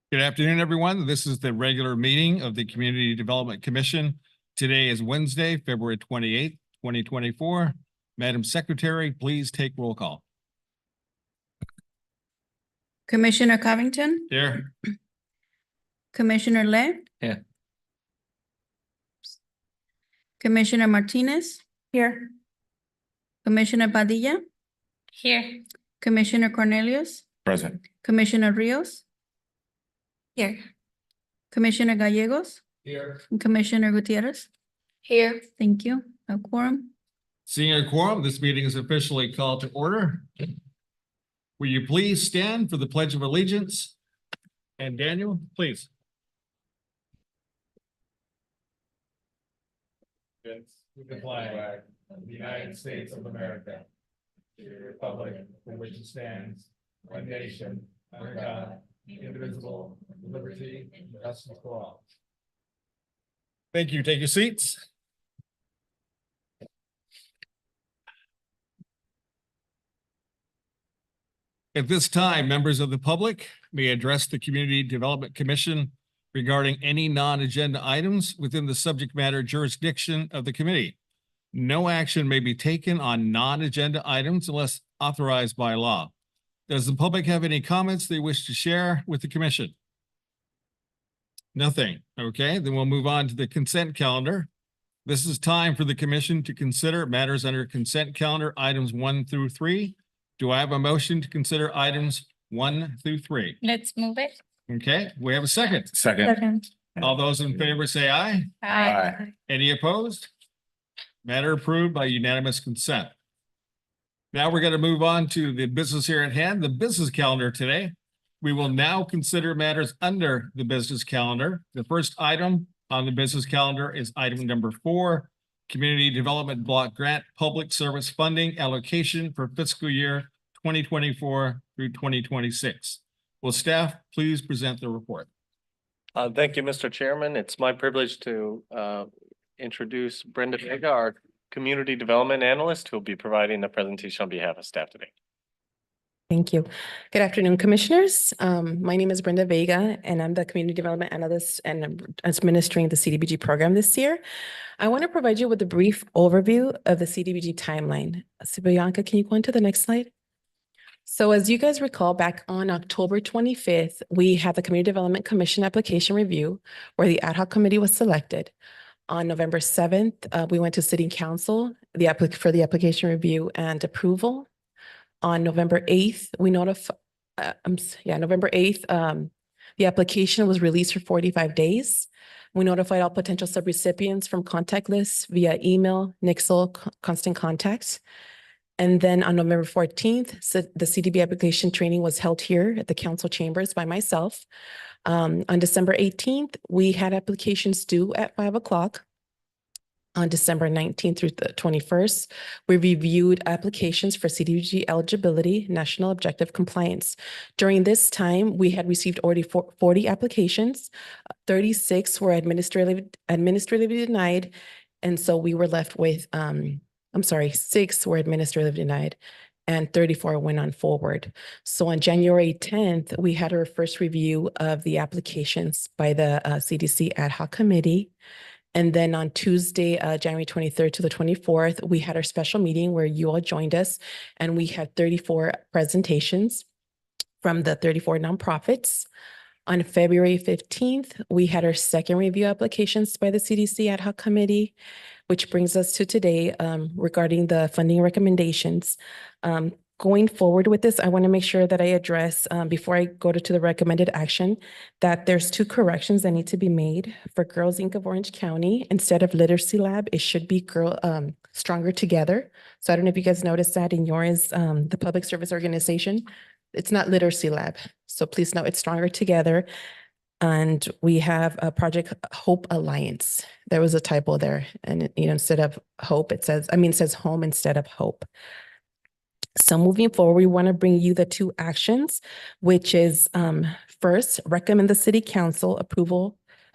Good afternoon, everyone. This is the regular meeting of the Community Development Commission. Today is Wednesday, February 28th, 2024. Madam Secretary, please take roll call. Commissioner Covington, Here. Commissioner Lay. Here. Commissioner Martinez. Here. Commissioner Padilla. Here. Commissioner Cornelius. Present. Commissioner Rios. Here. Commissioner Gallegos. Here. And Commissioner Gutierrez. Here. Thank you. A quorum. Seeing a quorum, this meeting is officially called to order. Will you please stand for the Pledge of Allegiance? And Daniel, please. With the flag of the United States of America, the republic for which it stands, one nation, under God, indivisible, with liberty and justice for all. Thank you. Take your seats. At this time, members of the public may address the Community Development Commission regarding any non-agenda items within the subject matter jurisdiction of the committee. No action may be taken on non-agenda items unless authorized by law. Does the public have any comments they wish to share with the commission? Nothing. Okay, then we'll move on to the consent calendar. This is time for the commission to consider matters under consent calendar items 1 through 3. Do I have a motion to consider items 1 through 3? Let's move it. Okay, we have a second. Second. All those in favor say aye. Aye. Any opposed? Matter approved by unanimous consent. Now we're going to move on to the business here at hand, the business calendar today. We will now consider matters under the business calendar. The first item on the business calendar is item number 4, Community Development Block Grant Public Service Funding Allocation for fiscal year 2024 through 2026. Will staff please present the report? Thank you, Mr. Chairman. It's my privilege to introduce Brenda Vega, our Community Development Analyst, who will be providing the presentation on behalf of staff today. Thank you. Good afternoon, Commissioners. My name is Brenda Vega, and I'm the Community Development Analyst and I'm administering the CDBG program this year. I want to provide you with a brief overview of the CDBG timeline. So Bianca, can you go on to the next slide? So as you guys recall, back on October 25th, we had the Community Development Commission application review where the ad hoc committee was selected. On November 7th, we went to City Council for the application review and approval. On November 8th, November 8th, the application was released for 45 days. We notified all potential subrecipients from contact lists via email, Nixle, Constant Contact. And then on November 14th, the CDB application training was held here at the council chambers by myself. On December 18th, we had applications due at 5 o'clock. On December 19th through the 21st, we reviewed applications for CDBG eligibility, national objective compliance. During this time, we had received already 40 applications, 36 were administratively denied, and so we were left with, 6 were administratively denied, and 34 went on forward. So on January 10th, we had our first review of the applications by the CDC ad hoc committee. And then on Tuesday, January 23rd to the 24th, we had our special meeting where you all joined us, and we had 34 presentations from the 34 nonprofits. On February 15th, we had our second review applications by the CDC ad hoc committee, which brings us to today regarding the funding recommendations. Going forward with this, I want to make sure that I address, before I go to the recommended action, that there's 2 corrections that need to be made. For Girls Inc. of Orange County, instead of Literacy Lab, it should be Stronger Together. So I don't know if you guys noticed that in yours, the public service organization. It's not Literacy Lab. So please note it's Stronger Together. And we have a Project Hope Alliance. There was a typo there. And instead of hope, it says home instead of hope. So moving forward, we want to bring you the 2 actions, which is first, recommend the City Council approve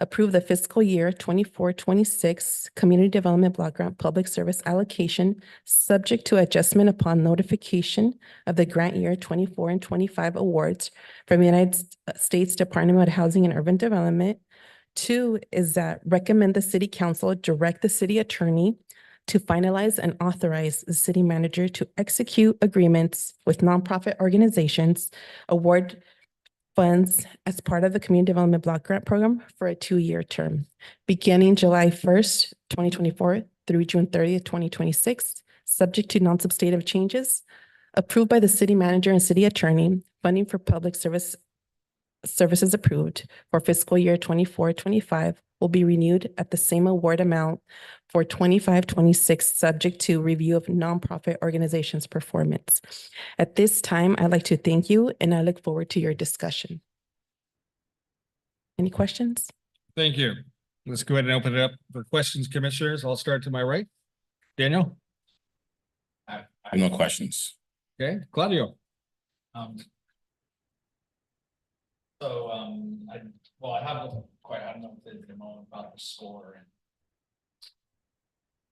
approve the fiscal year 24-26 Community Development Block Grant Public Service Allocation, subject to adjustment upon notification of the grant year 24 and 25 awards from the United States Department of Housing and Urban Development. 2 is that recommend the city council direct the city attorney to finalize and authorize the city manager to execute agreements with nonprofit organizations, award funds as part of the Community Development Block Grant Program for a 2-year term, beginning July 1st, 2024 through June 30th, 2026, subject to non-substantive changes, approved by the city manager and city attorney. Funding for public services approved for fiscal year 24-25 will be renewed at the same award amount for 25-26, subject to review of nonprofit organizations' performance. At this time, I'd like to thank you and I look forward to your discussion. Any questions? Thank you. Let's go ahead and open it up for questions, commissioners. I'll start to my right. Daniel? I have no questions. Okay, Claudio? I haven't quite, I don't know if there's a moment about the score and.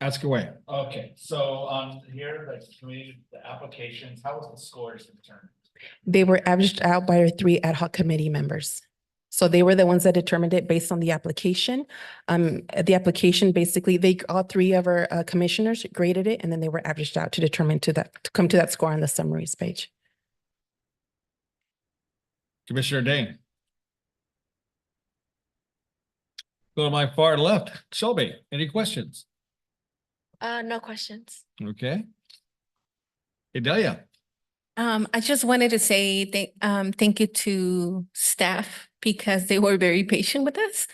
Ask away. Okay, so here, like community, the applications, how was the scores determined? They were averaged out by our 3 ad hoc committee members. So they were the ones that determined it based on the application. The application, basically, all 3 of our commissioners graded it, and then they were averaged out to determine to come to that score on the summaries page. Commissioner Dane? Go to my far left. Shelby, any questions? No questions. Okay. Idalia? I just wanted to say thank you to staff because they were very patient with us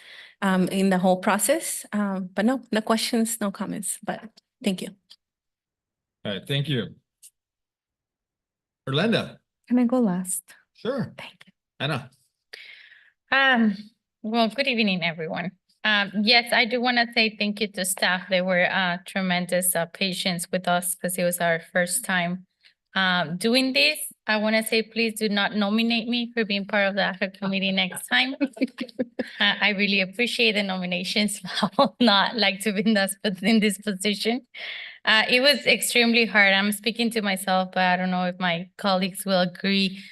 in the whole process. But no questions, no comments, but thank you. All right, thank you. Erlinda? Can I go last? Sure. Thank you. Anna? Well, good evening, everyone. Yes, I do want to say thank you to staff. They were tremendous patience with us because it was our first time doing this. I want to say, please do not nominate me for being part of the ad hoc committee next time. I really appreciate the nominations. I will not like to be in this position. It was extremely hard. I'm speaking to myself, but I don't know if my colleagues will agree.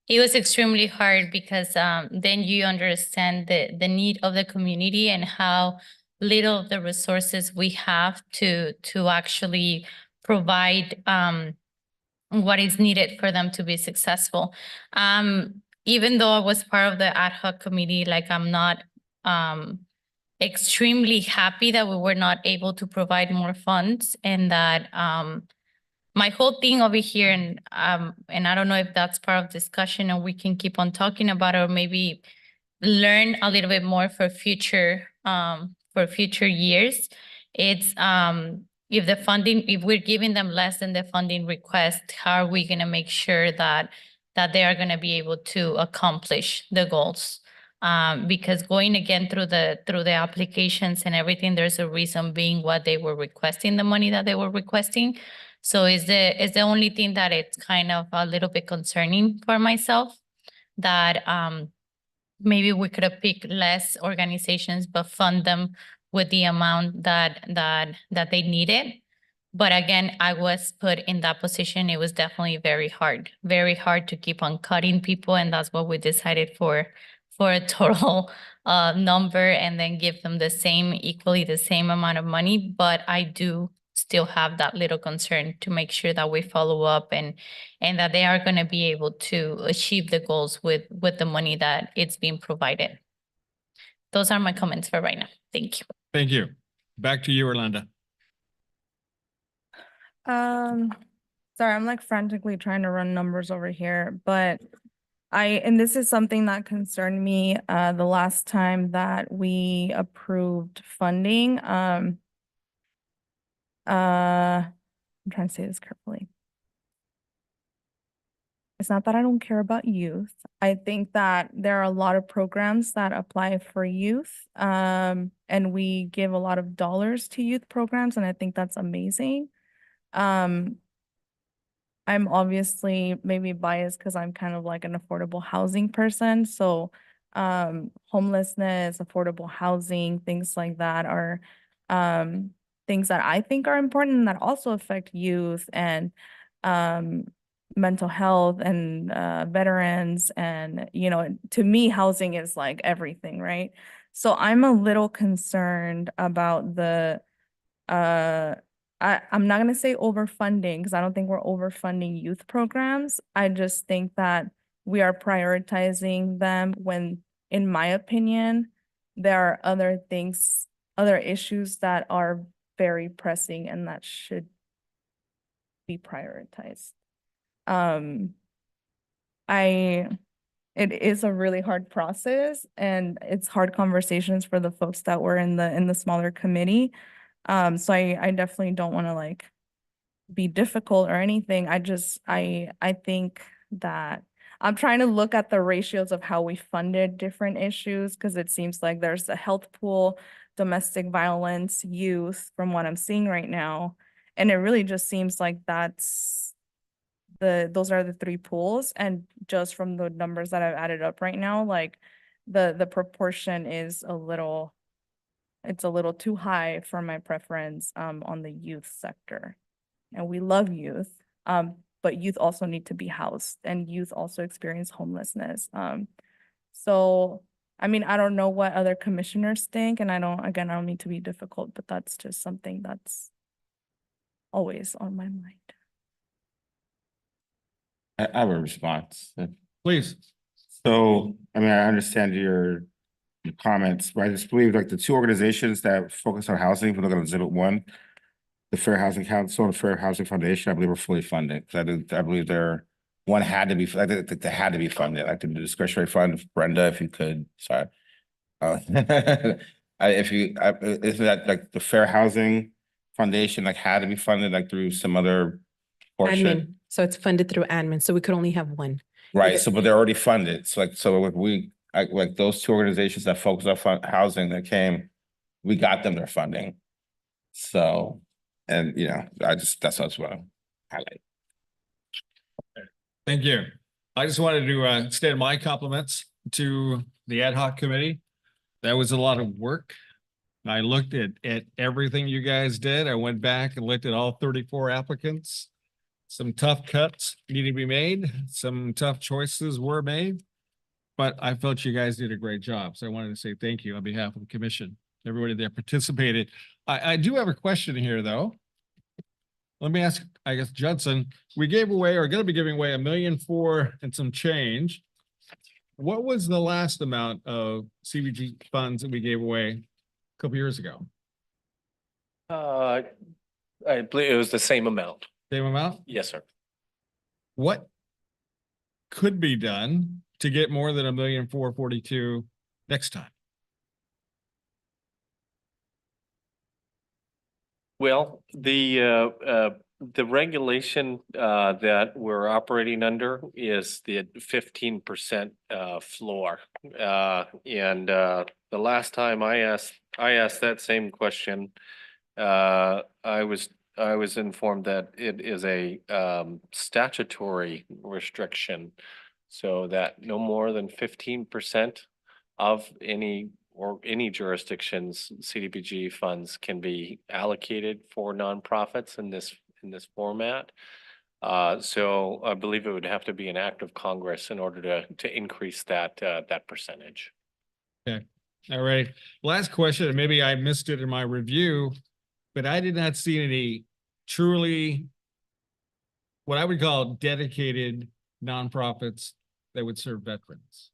It was extremely hard because then you understand the need of the community and how little of the resources we have to actually provide what is needed for them to be successful. Even though I was part of the ad hoc committee, like I'm not extremely happy that we were not able to provide more funds and that my whole thing over here, and I don't know if that's part of discussion and we can keep on talking about it or maybe learn a little bit more for future years. It's if we're giving them less than the funding request, how are we going to make sure that they are going to be able to accomplish the goals? Because going again through the applications and everything, there's a reason being what they were requesting, the money that they were requesting. So is the only thing that it's kind of a little bit concerning for myself that maybe we could have picked less organizations but fund them with the amount that they needed. But again, I was put in that position. It was definitely very hard to keep on cutting people, and that's what we decided for a total number and then give them equally the same amount of money. But I do still have that little concern to make sure that we follow up and that they are going to be able to achieve the goals with the money that it's being provided. Those are my comments for right now. Thank you. Thank you. Back to you, Erlinda. Sorry, I'm like frantically trying to run numbers over here, but and this is something that concerned me the last time that we approved funding. I'm trying to say this carefully. It's not that I don't care about youth. I think that there are a lot of programs that apply for youth, and we give a lot of dollars to youth programs, and I think that's amazing. I'm obviously maybe biased because I'm kind of like an affordable housing person, so homelessness, affordable housing, things like that are things that I think are important and that also affect youth and mental health and veterans. And, you know, to me, housing is like everything, right? So I'm a little concerned about the I'm not gonna say overfunding because I don't think we're overfunding youth programs. I just think that we are prioritizing them when, in my opinion, there are other things, other issues that are very pressing and that should be prioritized. It is a really hard process and it's hard conversations for the folks that were in the smaller committee. So I definitely don't want to like be difficult or anything. I think that I'm trying to look at the ratios of how we funded different issues because it seems like there's a health pool, domestic violence, youth from what I'm seeing right now. And it really just seems like those are the three pools. And just from the numbers that I've added up right now, like the proportion is it's a little too high for my preference on the youth sector. And we love youth, but youth also need to be housed and youth also experience homelessness. So, I mean, I don't know what other commissioners think, and I don't mean to be difficult, but that's just something that's always on my mind. I have a response. Please. So, I mean, I understand your comments, but I just believe like the two organizations that focus on housing, if we look at Exhibit 1, the Fair Housing Council and the Fair Housing Foundation, I believe are fully funded. I believe one had to be, I think they had to be funded, like the discretionary fund. Brenda, if you could, sorry. Isn't that like the Fair Housing Foundation, like had to be funded like through some other portion? Admin, so it's funded through admin, so we could only have one. Right, so but they're already funded. So like those two organizations that focus on housing that came, we got them their funding. So, and you know, that's what I want to highlight. Thank you. I just wanted to extend my compliments to the ad hoc committee. That was a lot of work. I looked at everything you guys did. I went back and looked at all 34 applicants. Some tough cuts need to be made. Some tough choices were made. But I felt you guys did a great job. So I wanted to say thank you on behalf of the commission, everybody that participated. I do have a question here, though. Let me ask, I guess, Judson, we gave away, or going to be giving away $1.4 million and some change. What was the last amount of CBG funds that we gave away a couple years ago? I believe it was the same amount. Same amount? Yes, sir. What could be done to get more than $1.442 next time? Well, the regulation that we're operating under is the 15% floor. And the last time I asked that same question, I was informed that it is a statutory restriction, so that no more than 15% of any jurisdiction's CDBG funds can be allocated for nonprofits in this format. So I believe it would have to be an act of Congress in order to increase that percentage. Okay. All right. Last question, and maybe I missed it in my review, but I did not see any truly what I would call dedicated nonprofits that would serve veterans.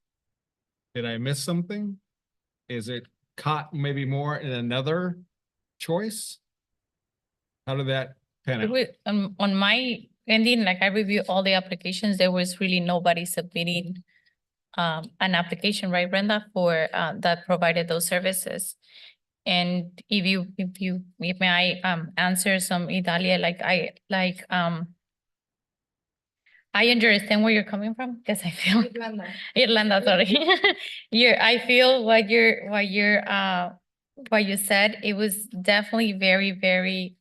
Did I miss something? Is it caught maybe more in another choice? How did that pan out? On my ending, like I reviewed all the applications, there was really nobody submitting an application, right, Brenda, for that provided those services. And if may I answer some Idalia, I understand where you're coming from because I feel Irlanda, sorry. I feel what you said. It was definitely very, very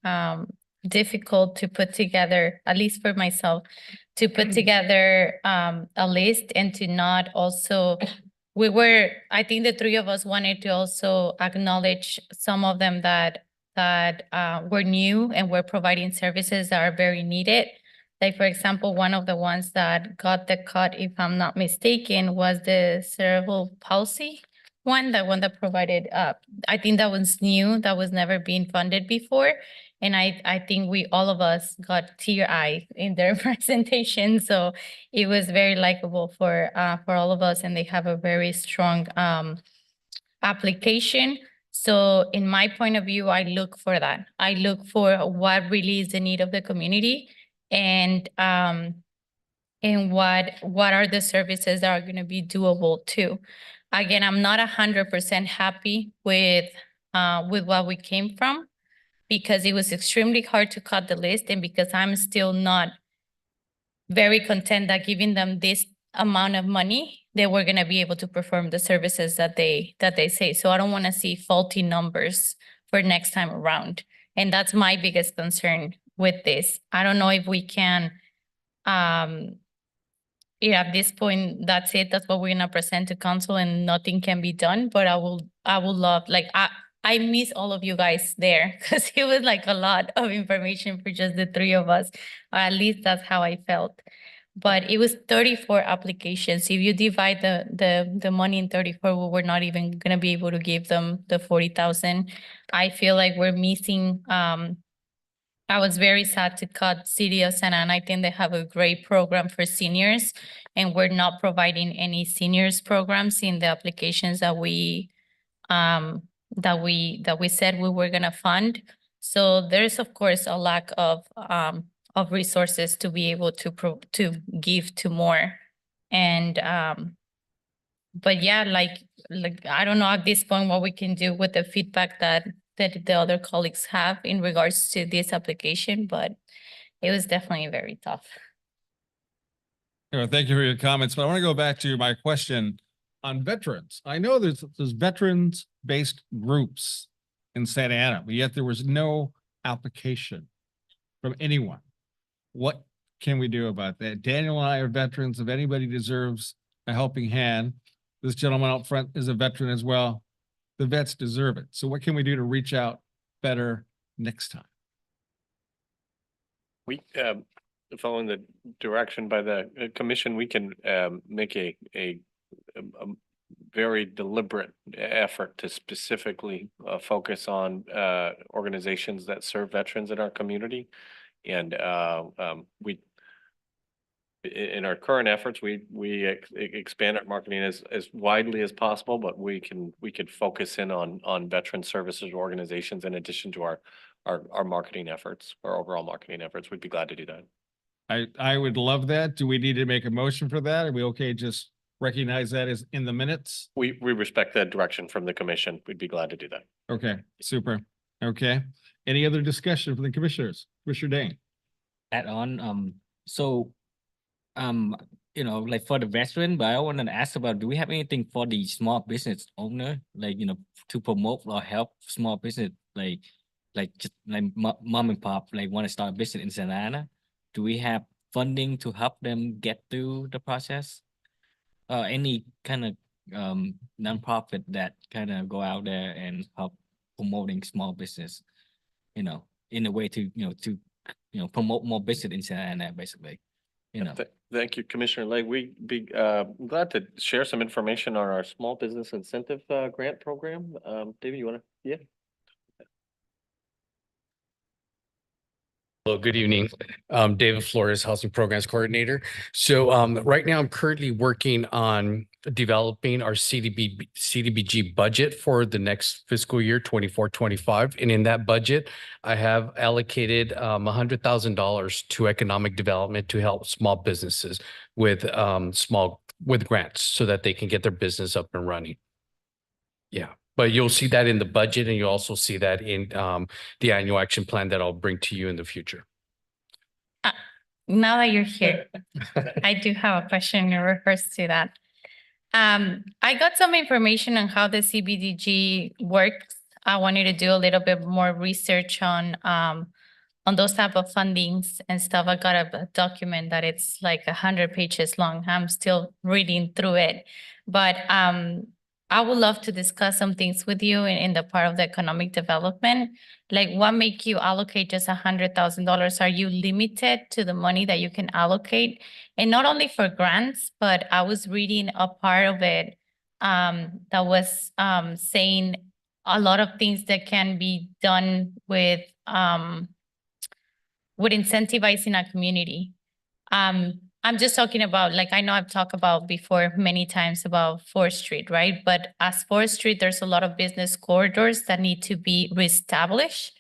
difficult to put together, at least for myself, to put together a list and to not also I think the three of us wanted to also acknowledge some of them that were new and were providing services that are very needed. Like, for example, one of the ones that got the cut, if I'm not mistaken, was the cerebral palsy one, the one that provided, I think that was new, that was never being funded before. And I think all of us got tear-eyed in their presentation. So it was very likable for all of us, and they have a very strong application. So in my point of view, I look for that. I look for what really is the need of the community, and what are the services that are going to be doable too. Again, I'm not 100% happy with what we came from, because it was extremely hard to cut the list, and because I'm still not very content that giving them this amount of money, they were gonna be able to perform the services that they say. So I don't want to see faulty numbers for next time around. And that's my biggest concern with this. I don't know if we can, at this point, that's it. That's what we're gonna present to council, and nothing can be done. But I will love, like, I miss all of you guys there, because it was like a lot of information for just the three of us. Or at least that's how I felt. But it was 34 applications. If you divide the money in 34, we were not even gonna be able to give them the 40,000. I feel like we're missing, I was very sad to cut City of Santa Ana. I think they have a great program for seniors, and we're not providing any seniors programs in the applications that we said we were gonna fund. So there's, of course, a lack of resources to be able to give to more. And but yeah, like I don't know at this point what we can do with the feedback that the other colleagues have in regards to this application, but it was definitely very tough. Thank you for your comments, but I want to go back to my question on veterans. I know there's veterans-based groups in Santa Ana, but yet there was no application from anyone. What can we do about that? Daniel and I are veterans. If anybody deserves a helping hand, this gentleman out front is a veteran as well. The vets deserve it. So what can we do to reach out better next time? We, following the direction by the commission, we can make a very deliberate effort to specifically focus on organizations that serve veterans in our community. And in our current efforts, we expand our marketing as widely as possible, but we can focus in on veteran services organizations in addition to our marketing efforts, our overall marketing efforts. We'd be glad to do that. I would love that. Do we need to make a motion for that? Are we okay just recognize that as in the minutes? We respect that direction from the commission. We'd be glad to do that. Okay, super. Okay. Any other discussion from the commissioners? Commissioner Dane. Add on, like for the veteran, but I want to ask about, do we have anything for the small business owner, like, to promote or help small business, like just like mom and pop, like want to start a business in Santa Ana? Do we have funding to help them get through the process? Any kind of nonprofit that kind of go out there and help promoting small business, in a way to, promote more business in Santa Ana, basically, Thank you, Commissioner Legg. We'd be glad to share some information on our small business incentive grant program. David, you want to? Yeah. Hello, good evening. David Flores, Housing Programs Coordinator. So right now I'm currently working on developing our CDBG budget for the next fiscal year 24-25. And in that budget, I have allocated $100,000 to economic development to help small businesses with grants so that they can get their business up and running. Yeah. But you'll see that in the budget, and you'll also see that in the annual action plan that I'll bring to you in the future. Now that you're here, I do have a question in regards to that. I got some information on how the CBDG works. I wanted to do a little bit more research on on those type of fundings and stuff. I got a document that it's like 100 pages long. I'm still reading through it. But I would love to discuss some things with you in the part of the economic development. Like what make you allocate just $100,000? Are you limited to the money that you can allocate? And not only for grants, but I was reading a part of it that was saying a lot of things that can be done with incentivizing a community. I'm just talking about, like, I know I've talked about before many times about 4th Street, right? But as 4th Street, there's a lot of business corridors that need to be reestablished.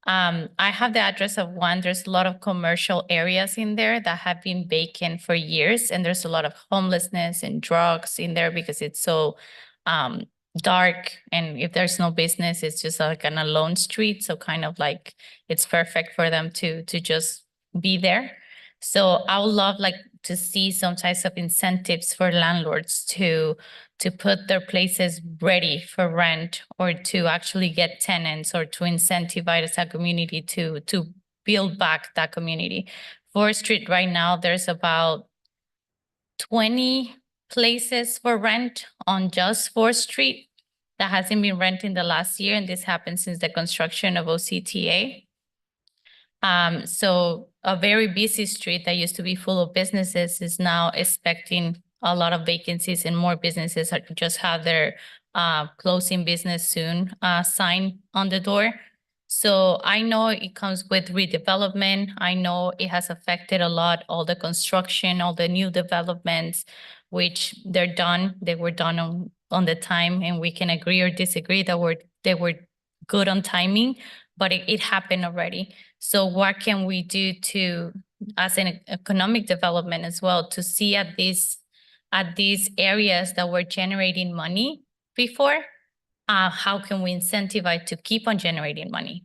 I have the address of one. There's a lot of commercial areas in there that have been vacant for years, and there's a lot of homelessness and drugs in there because it's so dark. And if there's no business, it's just like an alone street. So kind of like it's perfect for them to just be there. So I would love like to see some types of incentives for landlords to put their places ready for rent, or to actually get tenants, or to incentivize a community to build back that community. 4th Street right now, there's about 20 places for rent on just 4th Street that hasn't been rented in the last year, and this happened since the construction of OCTA. So a very busy street that used to be full of businesses is now expecting a lot of vacancies, and more businesses just have their closing business soon sign on the door. So I know it comes with redevelopment. I know it has affected a lot, all the construction, all the new developments, which they're done. They were done on the time, and we can agree or disagree that they were good on timing, but it happened already. So what can we do to, as an economic development as well, to see at these areas that were generating money before, how can we incentivize to keep on generating money?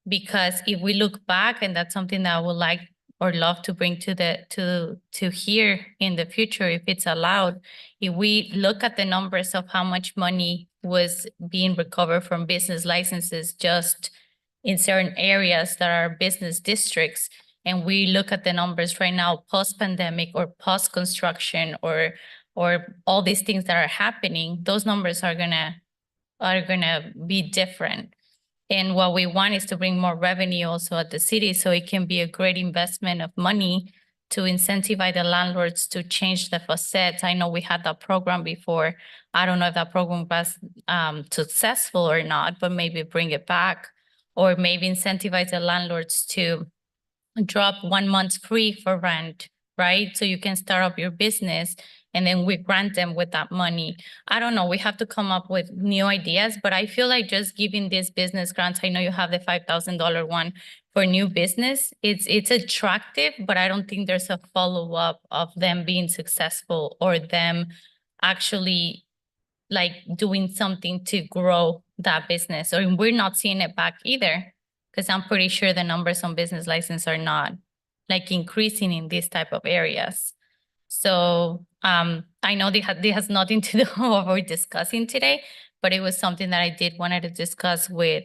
Because if we look back, and that's something that I would like or love to bring to here in the future, if it's allowed, if we look at the numbers of how much money was being recovered from business licenses just in certain areas that are business districts, and we look at the numbers right now, post-pandemic or post-construction, or all these things that are happening, those numbers are gonna be different. And what we want is to bring more revenue also at the city, so it can be a great investment of money to incentivize the landlords to change the facades. I know we had that program before. I don't know if that program was successful or not, but maybe bring it back, or maybe incentivize the landlords to drop 1 month free for rent, right? So you can start up your business, and then we grant them with that money. I don't know, we have to come up with new ideas, but I feel like just giving these business grants, I know you have the $5,000 one for new business. It's attractive, but I don't think there's a follow-up of them being successful, or them actually like doing something to grow that business. Or we're not seeing it back either, because I'm pretty sure the numbers on business license are not like increasing in these type of areas. So I know this has nothing to do with what we're discussing today, but it was something that I did wanted to discuss with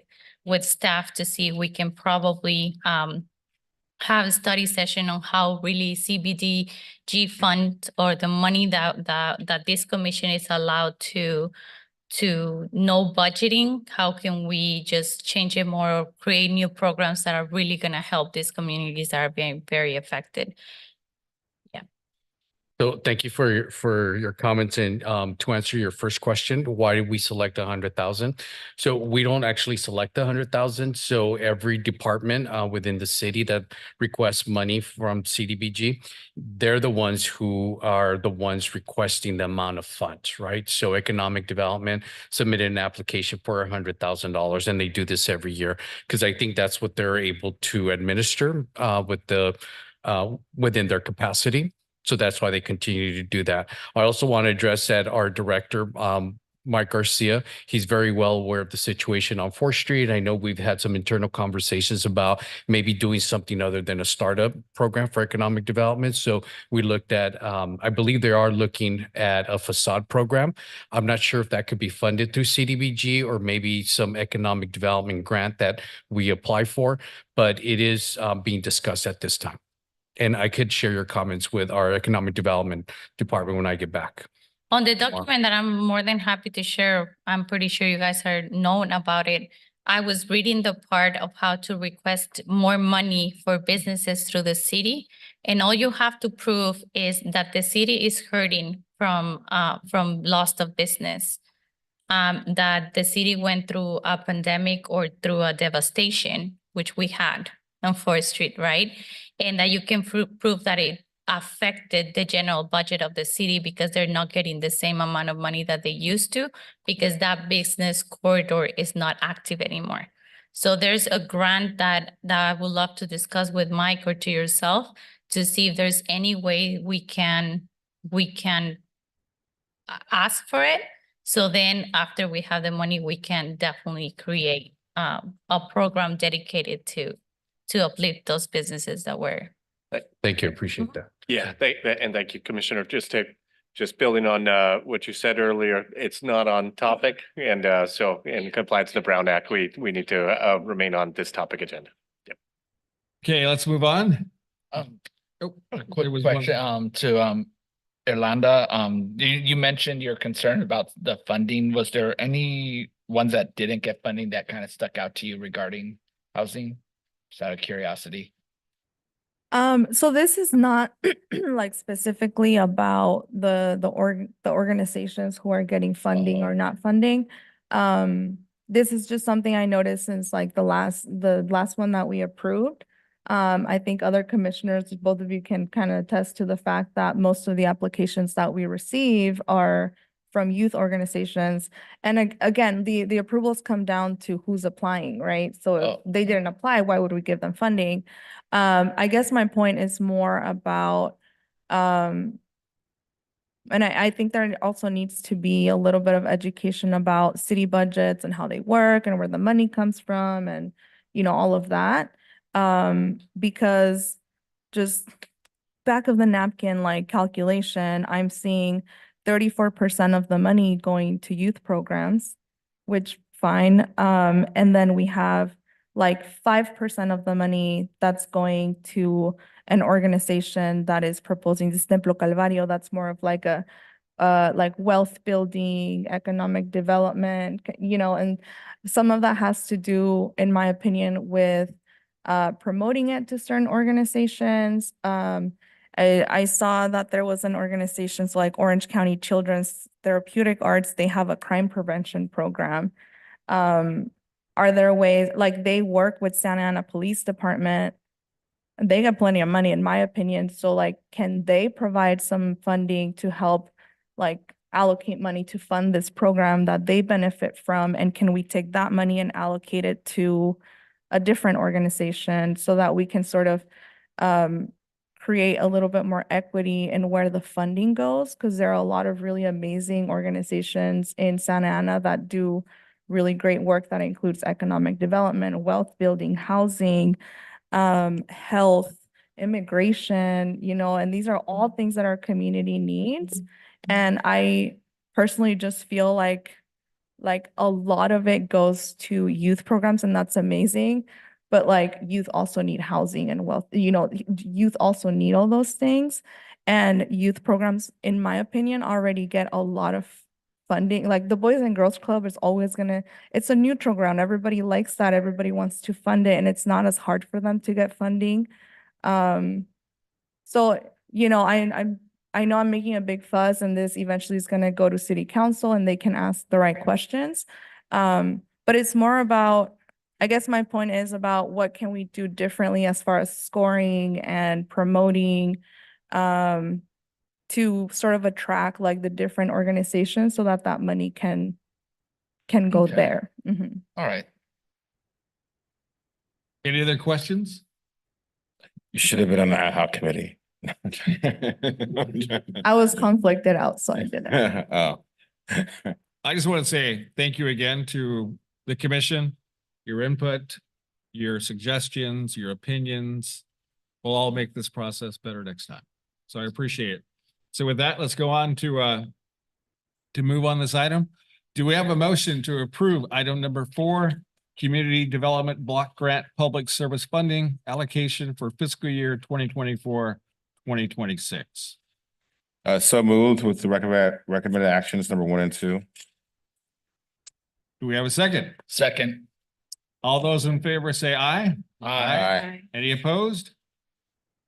staff to see if we can probably have a study session on how really CBDG fund, or the money that this commission is allowed to no budgeting, how can we just change it more, or create new programs that are really going to help these communities that are being very affected. So thank you for your comments, and to answer your first question, why did we select 100,000? So we don't actually select 100,000. So every department within the city that requests money from CDBG, they're the ones who are the ones requesting the amount of funds, right? So economic development submitted an application for $100,000, and they do this every year because I think that's what they're able to administer within their capacity. So that's why they continue to do that. I also want to address that our director Mike Garcia. He's very well aware of the situation on 4th Street. I know we've had some internal conversations about maybe doing something other than a startup program for economic development. So we looked at, I believe they are looking at a facade program. I'm not sure if that could be funded through CDBG or maybe some economic development grant that we apply for, but it is being discussed at this time. And I could share your comments with our economic development department when I get back. On the document that I'm more than happy to share, I'm pretty sure you guys are known about it. I was reading the part of how to request more money for businesses through the city. And all you have to prove is that the city is hurting from loss of business. That the city went through a pandemic or through a devastation, which we had on 4th Street, right? And that you can prove that it affected the general budget of the city because they're not getting the same amount of money that they used to because that business corridor is not active anymore. So there's a grant that I would love to discuss with Mike or to yourself to see if there's any way we can ask for it. So then after we have the money, we can definitely create a program dedicated to uplift those businesses that were. Thank you. Appreciate that. Yeah, and thank you, Commissioner. Just building on what you said earlier, it's not on topic. And so in compliance to the Brown Act, we need to remain on this topic agenda. Okay, let's move on. A There quick was one- question, to, Irlanda, you mentioned your concern about the funding. Was there any ones that didn't get funding that kind of stuck out to you regarding housing? Just out of curiosity. So this is not like specifically about the organizations who are getting funding or not funding. This is just something I noticed since like the last one that we approved. I think other commissioners, both of you can kind of attest to the fact that most of the applications that we receive are from youth organizations. And again, the approvals come down to who's applying, right? So if they didn't apply, why would we give them funding? I guess my point is more about, and I think there also needs to be a little bit of education about city budgets and how they work and where the money comes from and, you know, all of that. Because just back of the napkin, like calculation, I'm seeing 34% of the money going to youth programs, which fine. And then we have like 5% of the money that's going to an organization that is proposing this Templo Calvario. That's more of like a like wealth building, economic development, you know, and some of that has to do, in my opinion, with promoting it to certain organizations. I saw that there was an organization, so like Orange County Children's Therapeutic Arts, they have a crime prevention program. Are there ways, like they work with Santa Ana Police Department, they got plenty of money in my opinion, so like can they provide some funding to help like allocate money to fund this program that they benefit from, and can we take that money and allocate it to a different organization so that we can sort of create a little bit more equity in where the funding goes, because there are a lot of really amazing organizations in Santa Ana that do really great work that includes economic development, wealth building, housing, health, immigration, you know, and these are all things that our community needs. And I personally just feel like a lot of it goes to youth programs, and that's amazing. But like youth also need housing and wealth, you know, youth also need all those things. And youth programs, in my opinion, already get a lot of funding. Like the Boys and Girls Club is always it's a neutral ground. Everybody likes that. Everybody wants to fund it, and it's not as hard for them to get funding. So, you know, I know I'm making a big fuss, and this eventually is going to go to city council and they can ask the right questions. But it's more about, I guess my point is about what can we do differently as far as scoring and promoting, to sort of attract like the different organizations so that money can go Okay. there. Mhm. All right. Any other questions? You should have been on the ad hoc committee. I was conflicted out, so I didn't. Oh. I just want to say thank you again to the commission, your input, your suggestions, your opinions will all make this process better next time. So I appreciate it. So with that, let's go on to move on this item. Do we have a motion to approve item number 4, Community Development Block Grant Public Service Funding Allocation for fiscal year 2024-2026? So moved with the recommended actions number 1 and 2. Do we have a second? Second. All those in favor say aye. Aye. Any opposed?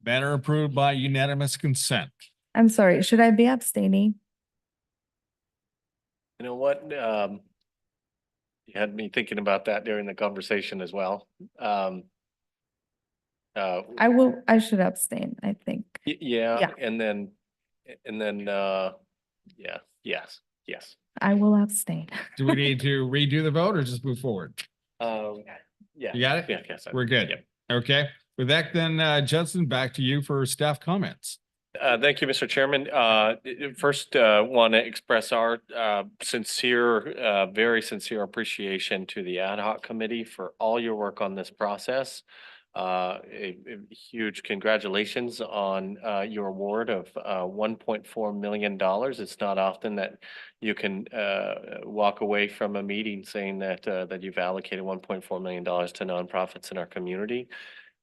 Matter approved by unanimous consent. I'm sorry, should I be abstaining? You know what? You had me thinking about that during the conversation as well. I should abstain, I think. Yeah, Yeah. and then, yeah, yes. I will abstain. Do we need to redo the vote or just move forward? Yeah. You got it? Yeah, yes. We're good. Yep. Okay. With that, then, Judson, back to you for staff comments. Thank you, Mr. Chairman. First, want to express our sincere, very sincere appreciation to the ad hoc committee for all your work on this process. A huge congratulations on your award of $1.4 million. It's not often that you can walk away from a meeting saying that you've allocated $1.4 million to nonprofits in our community.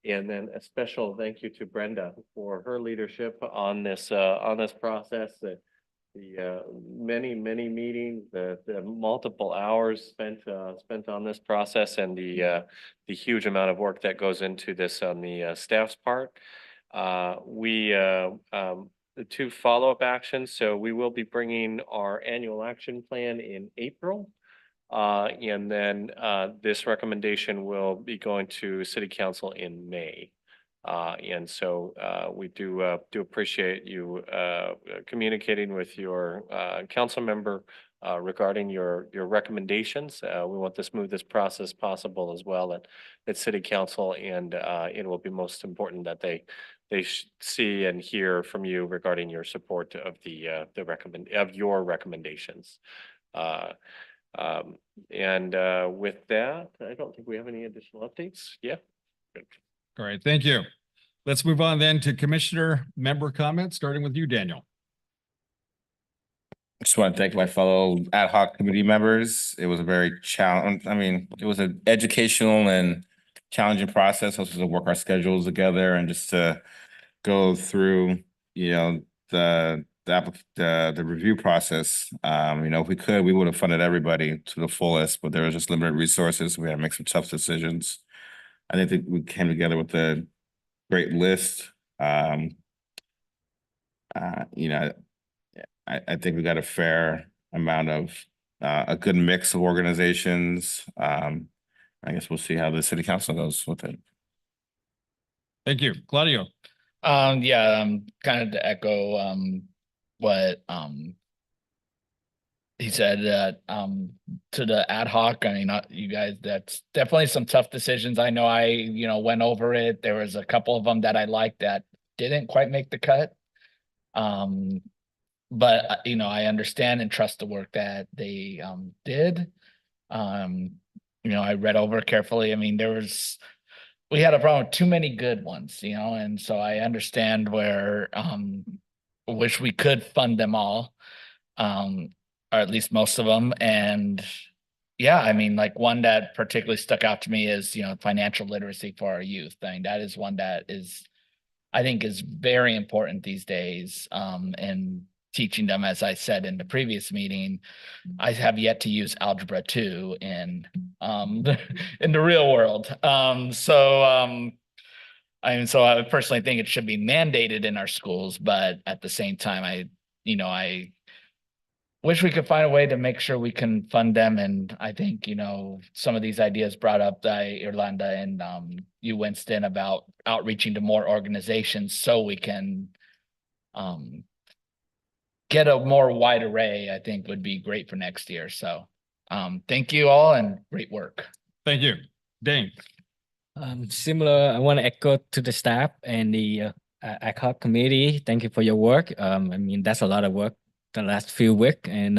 And then a special thank you to Brenda for her leadership on this process. The many meetings, the multiple hours spent on this process, and the huge amount of work that goes into this on the staff's part. The 2 follow-up actions. So we will be bringing our annual action plan in April. And then this recommendation will be going to City Council in May. And so we do appreciate you communicating with your council member regarding your recommendations. We want to smooth this process possible as well at City Council, and it will be most important that they see and hear from you regarding your support of your recommendations. With that, I don't think we have any additional updates. Yeah. Good. All right. Thank you. Let's move on then to commissioner member comments, starting with you, Daniel. Just want to thank my fellow ad hoc committee members. It was a very it was an educational and challenging process. Also to work our schedules together and just to go through, the review process. If we could, we would have funded everybody to the fullest, but there was just limited resources. We had to make some tough decisions. I think that we came together with a great list. I think we got a fair amount of a good mix of organizations. I guess we'll see how the city council goes with it. Thank you. Claudio. Kind of to echo what he said, that to the ad hoc, you guys, that's definitely some tough decisions. I know I went over it. There was a couple of them that I liked that didn't quite make the cut. But I understand and trust the work that they did. I read over it carefully. We had a problem with too many good ones, and so I understand where wish we could fund them all, or at least most of them. And yeah, like one that particularly stuck out to me is, financial literacy for our youth. That is one that I think is very important these days. And teaching them, as I said in the previous meeting, I have yet to use Algebra 2 in in the real world. So I personally think it should be mandated in our schools, but at the same time, I wish we could find a way to make sure we can fund them. And I think, some of these ideas brought up by Irlanda and you, Winston, about outreaching to more organizations so we can get a more wide array, I think would be great for next year. So thank you all and great work. Thank you. Dane. Similar, I want to echo to the staff and the ad hoc committee. Thank you for your work. That's a lot of work the last few weeks, and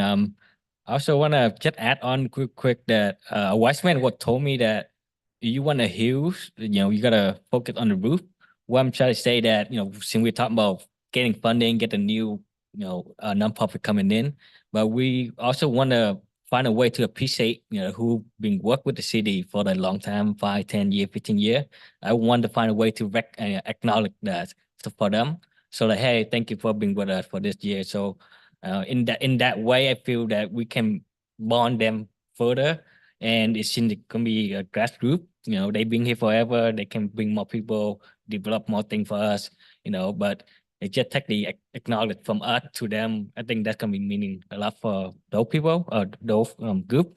I also wanna just add on quick that a wise man what told me that you want a house, you gotta focus on the roof. What I'm trying to say that, since we're talking about getting funding, get a new, nonprofit coming in, but we also want to find a way to appreciate, who been work with the city for a long time, 5, 10 year, 15 year. I want to find a way to acknowledge that for them. So like, hey, thank you for being with us for this year. So in that way, I feel that we can bond them further, and it seems it can be a grassroots. They've been here forever. They can bring more people, develop more things for us. But it just take the acknowledge from us to them. I think that can be meaning a lot for those people or those group.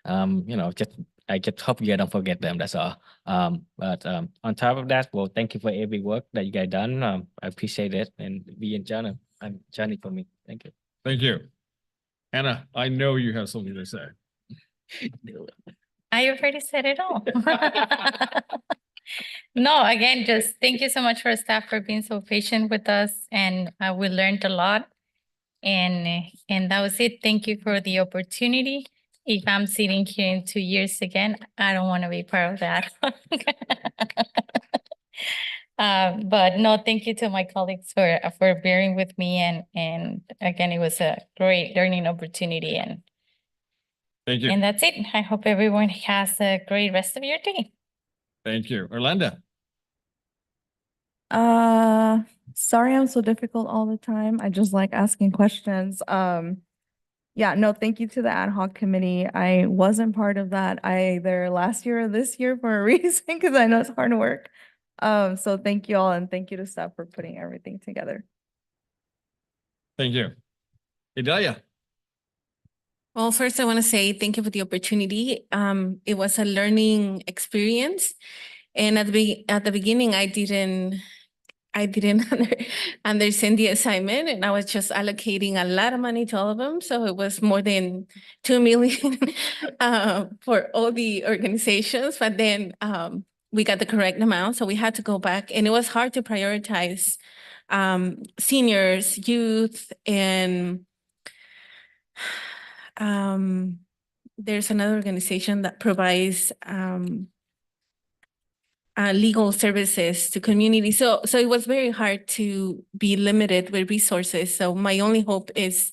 I just hope you guys don't forget them. That's all. But on top of that, well, thank you for every work that you guys done. I appreciate it, and be in Johnny for me. Thank you. Thank you. Anna, I know you have something to say. I already said it all. No, again, just thank you so much for staff for being so patient with us, and we learned a lot. And that was it. Thank you for the opportunity. If I'm sitting here in 2 years again, I don't want to be part of that. But no, thank you to my colleagues for bearing with me, and again, it was a great learning opportunity, and Thank you. that's it. I hope everyone has a great rest of your day. Thank you. Orlando. Sorry I'm so difficult all the time. I just like asking questions. Yeah, no, thank you to the ad hoc committee. I wasn't part of that either last year or this year for a reason, because I know it's hard work. So thank you all, and thank you to staff for putting everything together. Thank you. Idalia. Well, first I want to say thank you for the opportunity. It was a learning experience. And at the beginning, I didn't understand the assignment, and I was just allocating a lot of money to all of them. So it was more than 2 million for all the organizations. But then we got the correct amount, so we had to go back, and it was hard to prioritize seniors, youth, and there's another organization that provides legal services to community. So it was very hard to be limited with resources. So my only hope is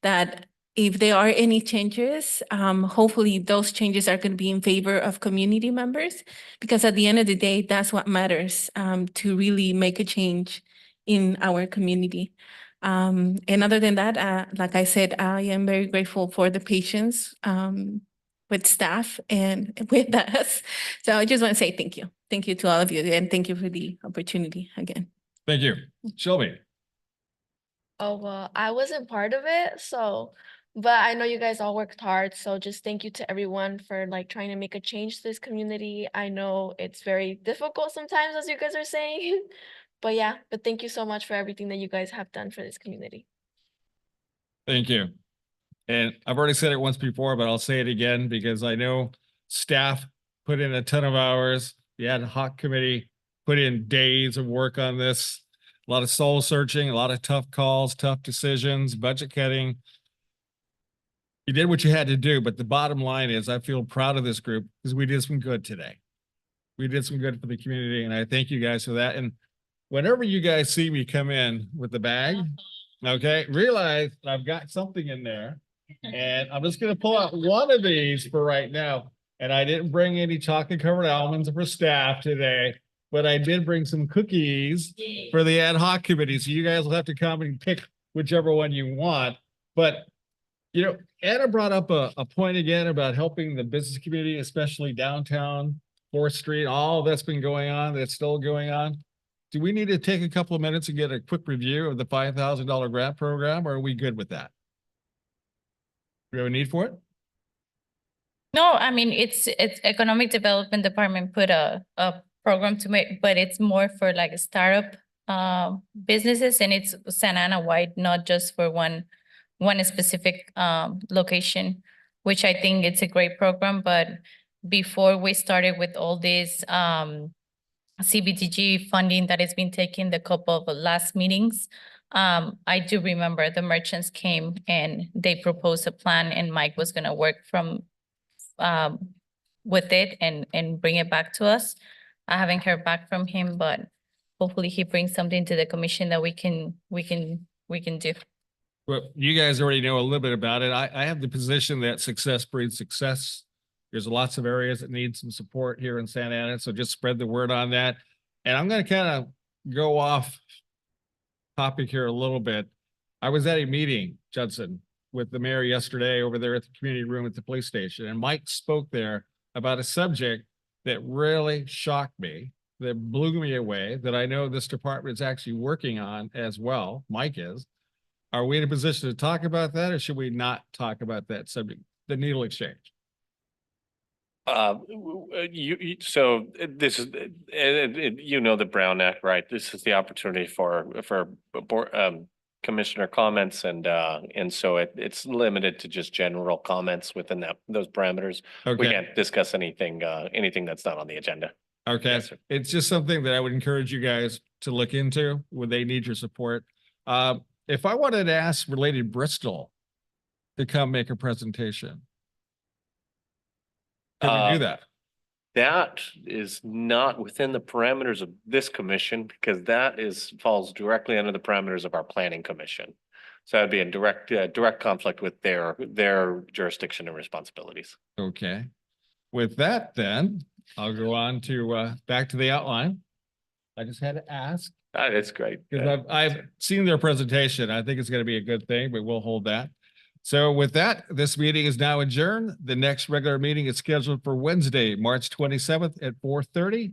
that if there are any changes, hopefully those changes are going to be in favor of community members, because at the end of the day, that's what matters, to really make a change in our community. And other than that, like I said, I am very grateful for the patience with staff and with us. So I just want to say thank you. Thank you to all of you, and thank you for the opportunity again. Thank you. Shelby. Oh, well, I wasn't part of it, but I know you guys all worked hard. So just thank you to everyone for like trying to make a change to this community. I know it's very difficult sometimes, as you guys are saying, but yeah, but thank you so much for everything that you guys have done for this community. Thank you. And I've already said it once before, but I'll say it again because I know staff put in a ton of hours. The ad hoc committee put in days of work on this. A lot of soul searching, a lot of tough calls, tough decisions, budget cutting. You did what you had to do, but the bottom line is I feel proud of this group because we did some good today. We did some good for the community, and I thank you guys for that. And whenever you guys see me come in with the bag, okay, realize I've got something in there, and I'm just going to pull out one of these for right now. And I didn't bring any chocolate covered almonds for staff today, but I did bring some cookies for the ad hoc committee. So you guys will have to come and pick whichever one you want. But, you know, Anna brought up a point again about helping the business community, especially downtown, 4th Street, all that's been going on, that's still going on. Do we need to take a couple of minutes and get a quick review of the $5,000 grant program, or are we good with that? Do we have a need for it? No, I mean, it's Economic Development Department put a program to make, but it's more for like startup businesses, and it's Santa Ana wide, not just for one specific location, which I think it's a great program. But before we started with all this CBTG funding that has been taken, the couple of last meetings, I do remember the merchants came and they proposed a plan and Mike was gonna work with it and bring it back to us. I haven't heard back from him, but hopefully he brings something to the commission that we can do. Well, you guys already know a little bit about it. I have the position that success breeds success. There's lots of areas that need some support here in Santa Ana, so just spread the word on that. And I'm gonna kind of go off topic here a little bit. I was at a meeting, Judson, with the mayor yesterday over there at the community room at the police station, and Mike spoke there about a subject that really shocked me, that blew me away, that I know this department is actually working on as well. Mike is. Are we in a position to talk about that, or should we not talk about that subject, the needle exchange? So this is, you know, the Brown Act, right? This is the opportunity for board, commissioner comments and so it's limited to just general comments within those parameters. We Okay, can't discuss anything that's not on the agenda. okay. Yes, sir. It's just something that I would encourage you guys to look into when they need your support. If I wanted to ask Related Bristol to come make a presentation, can we do that? That is not within the parameters of this commission because that falls directly under the parameters of our planning commission. So that'd be in direct conflict with their jurisdiction and responsibilities. Okay. With that, then I'll go on to back to the outline. I just had to ask It's great. because I've seen their presentation. I think it's going to be a good thing, but we'll hold that. So with that, this meeting is now adjourned. The next regular meeting is scheduled for Wednesday, March 27th at 4:30.